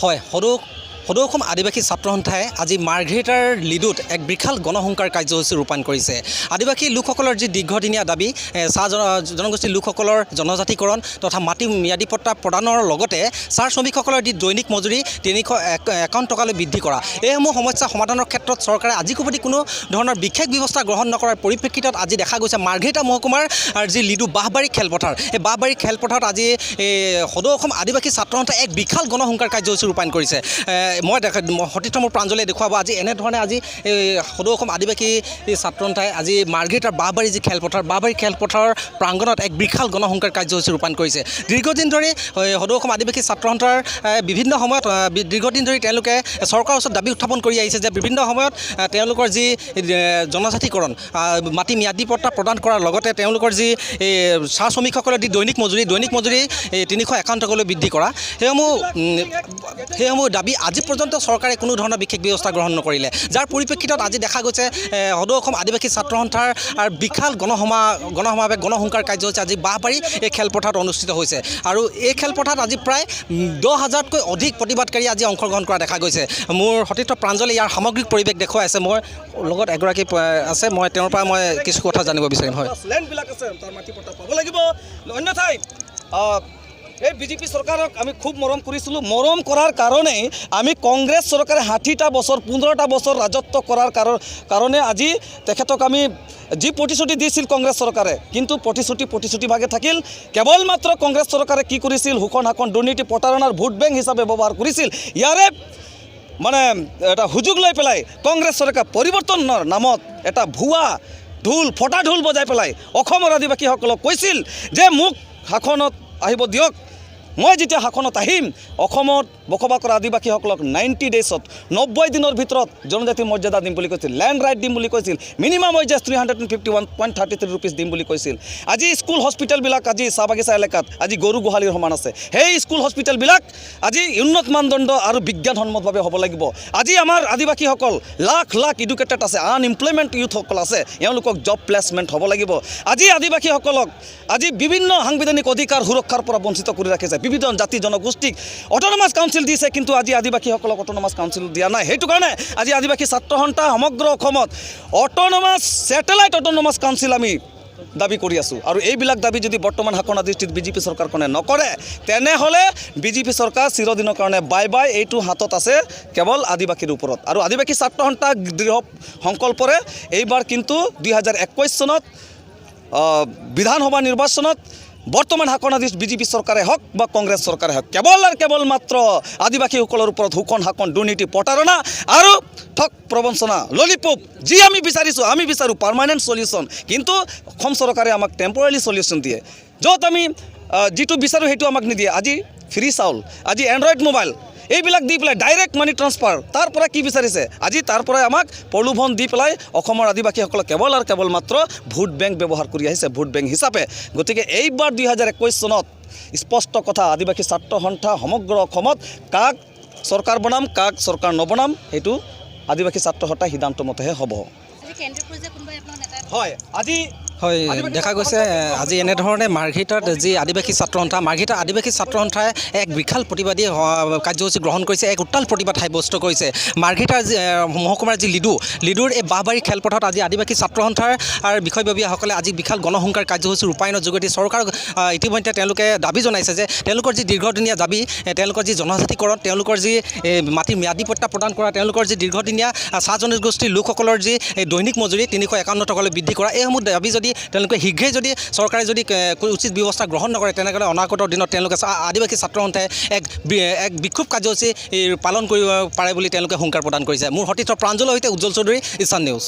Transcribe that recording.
হয়, সদৌ অসম আদিবাসী ছাত্ৰ সন্থাই আজি মাৰ্ঘেৰিটাৰ লিডুত এক বিশাল গণসংকাৰ কাৰ্যসূচী ৰূপায়ণ কৰিছে। আদিবাসী লোকসকলৰ যি দীৰ্ঘদিনীয়া দাবী চাহ জনগোষ্ঠীৰ লোকসকলৰ জনজাতিকৰণ তথা মাটি ম্যাদী পট্টা প্ৰদানৰ লগতে চাহ শ্ৰমিকসকলৰ যি দৈনিক মজুৰি 351 টকালৈ বৃদ্ধি কৰা, এইসমূহ সমস্যা সমাধানৰ ক্ষেত্ৰত চৰকাৰে আজিকো প্ৰতি কোনো ধৰণৰ বিশেষ ব্যৱস্থা গ্ৰহণ নকৰাৰ পৰিপ্ৰেক্ষিতত আজি দেখা গৈছে মাৰ্ঘেৰিটা মহকুমাৰ যি লিডু বাঁহবাৰী খেলপথাৰ, এই বাঁহবাৰী খেলপথাৰত আজি সদৌ অসম আদিবাসী ছাত্ৰ সন্থাই এক বিশাল গণসংকাৰ কাৰ্যসূচী ৰূপায়ণ কৰিছে। মই সতীৰ্থ মোৰ প্ৰাঞ্জলে দেখুৱাব আজি এনেধৰণে আজি সদৌ অসম আদিবাসী ছাত্ৰ সন্থাই আজি মাৰ্ঘেৰিটাৰ বাঁহবাৰী যি খেলপথাৰ, বাঁহবাৰী খেলপথাৰৰ প্ৰাংগণত এক বিশাল গণসংকাৰ কাৰ্যসূচী ৰূপায়ণ কৰিছে। দীৰ্ঘদিন ধৰি সদৌ অসম আদিবাসী ছাত্ৰ সন্থাৰ বিভিন্ন সময়ত দীৰ্ঘদিন ধৰি তেওঁলোকে চৰকাৰৰ ওচৰত দাবী উত্থাপন কৰি আহিছে যে বিভিন্ন সময়ত তেওঁলোকৰ যি জনজাতিকৰণ মাটি ম্যাদী পট্টা প্ৰদান কৰাৰ লগতে তেওঁলোকৰ যি চাহ শ্ৰমিকসকলৰ যি দৈনিক মজুৰি 351 টকালৈ বৃদ্ধি কৰা, সেইসমূহ দাবী আজি পৰ্যন্ত চৰকাৰে কোনো ধৰণৰ বিশেষ ব্যৱস্থা গ্ৰহণ নকৰিলে, যাৰ পৰিপ্ৰেক্ষিতত আজি দেখা গৈছে সদৌ অসম আদিবাসী ছাত্ৰ সন্থাৰ বিশাল গণসংকাৰ কাৰ্যসূচী আজি বাঁহবাৰী এই খেলপথাৰত অনুষ্ঠিত হৈছে। আৰু এই খেলপথাৰত আজি প্ৰায় 10,000তকৈ অধিক প্ৰতিবাদকাৰী আজি অংশগ্ৰহণ কৰা দেখা গৈছে। মোৰ সতীৰ্থ প্ৰাঞ্জলে ইয়াৰ সামগ্ৰিক পৰিৱেশ দেখুৱাই আছে। মই লগত এগৰাকী আছে, মই তেওঁৰ পৰা মই কিছু কথা জানিব বিচাৰিম। হয়, লেণ্ডবিলাক আছে তাৰ মাটি পট্টা পাব লাগিব, অন্যথাই এই বিজেপি চৰকাৰক আমি খুব মৰম কৰিছিলোঁ। মৰম কৰাৰ কাৰণে আমি কংগ্ৰেছ চৰকাৰে 60টা বছৰ 15টা বছৰ ৰাজত্ব কৰাৰ কাৰণে আজি তেখেতক আমি যি প্ৰতিশ্ৰুতি দিছিল কংগ্ৰেছ চৰকাৰে, কিন্তু প্ৰতিশ্ৰুতিভাগে থাকিল। কেৱল মাত্ৰ কংগ্ৰেছ চৰকাৰে কি কৰিছিল, শোষণ শাসন দুৰ্নীতি প্ৰতাৰণাৰ ভোট বেংক হিচাপে ব্যৱহাৰ কৰিছিল। ইয়াৰে মানে এটা সুযোগ লৈ পেলাই কংগ্ৰেছ চৰকাৰ পৰিৱৰ্তনৰ নামত এটা ভুৱা ফটা ঢোল বজাই পেলাই অসমৰ আদিবাসীসকলক কৈছিল যে মোক শাসনত আহিব দিয়ক, মই যেতিয়া শাসনত আহিম অসমত বসবাস কৰা আদিবাসীসকলক 90 ডেইছত 90 দিনৰ ভিতৰত জনজাতি মৰ্যাদা দিম বুলি কৈছিল, লেণ্ড ৰাইট দিম বুলি কৈছিল, মিনিমাম ৱেজেছ 351.33 ৰুপিজ দিম বুলি কৈছিল। আজি স্কুল হস্পিটেলবিলাক আজি চাহ বাগিচা এলেকাত আজি গৰু গোহালিৰ সমান আছে। সেই স্কুল হস্পিটেলবিলাক আজি উন্নত মানদণ্ড আৰু বিজ্ঞানসন্মতভাৱে হ'ব লাগিব। আজি আমাৰ আদিবাসীসকল লাখ এডুকেটেড আছে, আনএমপ্লয়মেণ্ট ইউথসকল আছে, এওঁলোকক জব প্লেচমেণ্ট হ'ব লাগিব। আজি আদিবাসীসকলক আজি বিভিন্ন সাংবিধানিক অধিকাৰ সুৰক্ষাৰ পৰা বঞ্চিত কৰি ৰাখিছে। বিভিন্ন জাতি জনগোষ্ঠীক অট'নমাছ কাউন্সিল দিছে, কিন্তু আজি আদিবাসীসকলক অট'নমাছ কাউন্সিল দিয়া নাই। সেইটো কাৰণে আজি আদিবাসী ছাত্ৰ সন্থা সমগ্ৰ অসমত ছেটেলাইট অট'নমাছ কাউন্সিল আমি দাবী কৰি আছোঁ। আৰু এইবিলাক দাবী যদি বৰ্তমান শাসনা দৃষ্টিত বিজেপি চৰকাৰখনে নকৰে, তেনেহ'লে বিজেপি চৰকাৰ চিৰদিনৰ কাৰণে বাই বাই। এইটো হাতত আছে কেৱল আদিবাসীৰ ওপৰত। আৰু আদিবাসী ছাত্ৰ সন্থা দৃঢ় সংকল্পৰে এইবাৰ কিন্তু 2021 চনত বিধানসভা নিৰ্বাচনত বৰ্তমান শাসনাধীশ বিজেপি চৰকাৰে হওক বা কংগ্ৰেছ চৰকাৰে হওক কেৱল মাত্ৰ আদিবাসীসকলৰ ওপৰত শোষণ শাসন দুৰ্নীতি প্ৰতাৰণা আৰু ঠগ প্ৰবঞ্চনা ললিপপ যি আমি বিচাৰোঁ পাৰ্মানেণ্ট চলিউশ্যন, কিন্তু অসম চৰকাৰে আমাক টেম্পৰাৰী চলিউশ্যন দিয়ে। য'ত আমি যিটো বিচাৰোঁ সেইটো আমাক নিদিয়ে। আজি ফ্ৰী চাউল, আজি এণ্ড্ৰইড মোবাইল এইবিলাক দি পেলাই ডাইৰেক্ট মানি ট্ৰান্সফাৰ, তাৰ পৰা কি বিচাৰিছে, আজি তাৰ পৰাই আমাক প্ৰলোভন দি পেলাই অসমৰ আদিবাসীসকলক কেৱল মাত্ৰ ভোট বেংক ব্যৱহাৰ কৰি আহিছে, ভোট বেংক হিচাপে। গতিকে এইবাৰ 2021 চনত স্পষ্ট কথা, আদিবাসী ছাত্ৰ সন্থা সমগ্ৰ অসমত কাক চৰকাৰ বনাম কাক চৰকাৰ নবনাম সেইটো আদিবাসী ছাত্ৰ সন্থাৰ সিদ্ধান্ত মতেহে হ'ব। হয়, দেখা গৈছে আজি এনেধৰণে মাৰ্ঘেৰিটাত যি আদিবাসী ছাত্ৰ সন্থা, মাৰ্ঘেৰিটা আদিবাসী ছাত্ৰ সন্থাই এক বিশাল প্ৰতিবাদী কাৰ্যসূচী গ্ৰহণ কৰিছে, এক উত্তাল প্ৰতিবাদ সাব্যস্ত কৰিছে। মাৰ্ঘেৰিটাৰ মহকুমাৰ যি লিডুৰ এই বাঁহবাৰী খেলপথাৰত আজি আদিবাসী ছাত্ৰ সন্থাৰ বিষয়ববীয়াসকলে আজি বিশাল গণসংকাৰ কাৰ্যসূচী ৰূপায়ণৰ যোগেদি চৰকাৰক ইতিমধ্যে তেওঁলোকে দাবী জনাইছে যে তেওঁলোকৰ যি দীৰ্ঘদিনীয়া দাবী, তেওঁলোকৰ যি জনজাতিকৰণ, তেওঁলোকৰ যি মাটি ম্যাদী পট্টা প্ৰদান কৰা, তেওঁলোকৰ যি দীৰ্ঘদিনীয়া চাহ জনগোষ্ঠীৰ লোকসকলৰ যি দৈনিক মজুৰি 351 টকালৈ বৃদ্ধি কৰা, এইসমূহ দাবী যদি তেওঁলোকে শীঘ্ৰেই যদি চৰকাৰে যদি উচিত ব্যৱস্থা গ্ৰহণ নকৰে, তেনেহ'লে অনাগত দিনত তেওঁলোকে আদিবাসী ছাত্ৰ সন্থাই এক বিক্ষোভ কাৰ্যসূচী পালন কৰিব পাৰে বুলি তেওঁলোকে হুংকাৰ প্ৰদান কৰিছে। মোৰ সতীৰ্থ প্ৰাঞ্জলৰ সৈতে উজ্জ্বল চৌধুৰী, ঈশান নিউজ।